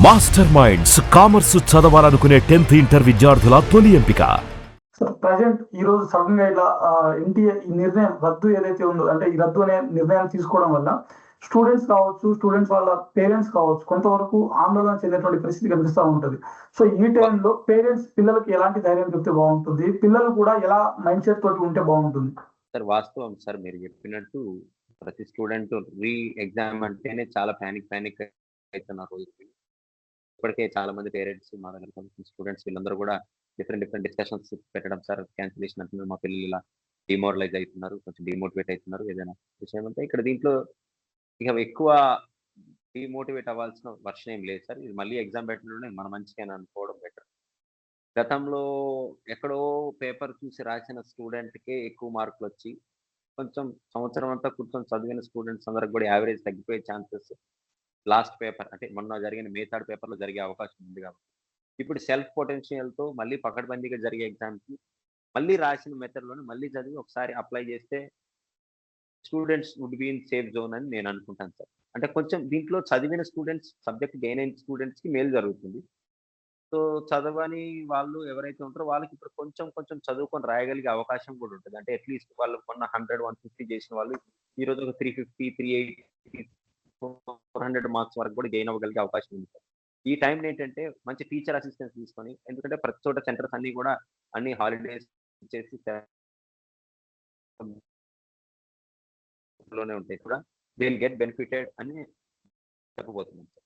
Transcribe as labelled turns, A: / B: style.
A: Master minds commerce చదవాలనుకునే 10th inter విద్యార్థుల తొలి ఎంపిక.
B: ప్రజెంట్ ఈ రోజు సడన్ గా ఇలా ఎన్టీఏ ఈ నిర్ణయం రద్దు ఏదైతే ఉందో, అంటే ఈ రద్దు అనే నిర్ణయం తీసుకోవడం వల్ల స్టూడెంట్స్ కావచ్చు, స్టూడెంట్స్ వాళ్ళ పేరెంట్స్ కావచ్చు, కొంతవరకు ఆందోళన చెందేటువంటి పరిస్థితి కనిపిస్తూ ఉంటుంది. సో ఈ టైంలో పేరెంట్స్ పిల్లలకి ఎలాంటి ధైర్యం చెప్తే బాగుంటుంది, పిల్లలు కూడా ఎలా మైండ్ సెట్ తోటి ఉంటే బాగుంటుంది?
C: సార్ వాస్తవం సార్, మీరు చెప్పినట్టు ప్రతి స్టూడెంట్ రీ ఎగ్జామ్ అంటేనే చాలా పానిక్ అవుతున్నారు. ఇప్పటికే చాలా మంది పేరెంట్స్ మా దగ్గర స్టూడెంట్స్ వీళ్ళందరూ కూడా డిఫరెంట్ డిస్కషన్స్ పెట్టడం, సార్ క్యాన్సిలేషన్ అంటున్నారు, మా పిల్లలు ఇలా డిమోరలైజ్ అవుతున్నారు, కొంచెం డిమోటివేట్ అవుతున్నారు ఏదైనా విషయం అంటే. ఇక్కడ దీంట్లో ఇక ఎక్కువ డిమోటివేట్ అవ్వాల్సిన వర్షం ఏం లేదు సార్. ఇది మళ్ళీ ఎగ్జామ్ పెట్టడంలోనే మన మంచిగా అనుకోవడం బెటర్. గతంలో ఎక్కడో పేపర్ చూసి రాసిన స్టూడెంట్కే ఎక్కువ మార్కులు వచ్చి కొంచెం సంవత్సరం అంతా కూర్చొని చదివిన స్టూడెంట్స్ అందరికి కూడా యావరేజ్ తగ్గిపోయే ఛాన్సెస్ లాస్ట్ పేపర్ అంటే మొన్న జరిగిన మే థర్డ్ పేపర్లో జరిగే అవకాశం ఉంది కాబట్టి, ఇప్పుడు సెల్ఫ్ పొటెన్షియల్తో మళ్ళీ పకడ్బందీగా జరిగే ఎగ్జామ్కి మళ్ళీ రాసిన మెథడ్లోనే మళ్ళీ చదివి ఒకసారి అప్లై చేస్తే students would be in safe zone అని నేను అనుకుంటాను సార్. అంటే కొంచెం దీంట్లో చదివిన స్టూడెంట్స్, సబ్జెక్ట్ గెయిన్ అయిన స్టూడెంట్స్కి మేలు జరుగుతుంది. సో చదవని వాళ్ళు ఎవరైతే ఉంటారో వాళ్ళకి ఇప్పుడు కొంచెం చదువుకొని రాయగలిగే అవకాశం కూడా ఉంటుంది. అంటే అట్లీస్ట్ వాళ్ళు మొన్న 100, 150 చేసిన వాళ్ళు ఈ రోజు ఒక 350, 380, 400 మార్క్స్ వరకు కూడా గెయిన్ అవ్వగలిగే అవకాశం ఉంది సార్. ఈ టైంలో ఏంటంటే మంచి టీచర్ అసిస్టెన్స్ తీసుకొని, ఎందుకంటే ప్రతి చోట సెంటర్స్ అన్ని కూడా అన్ని హాలిడేస్ ఇచ్చేసి లోనే ఉంటాయి కూడా, దే విల్ గెట్ బెనిఫిటెడ్ అని చెప్పబోతున్నాం సార్.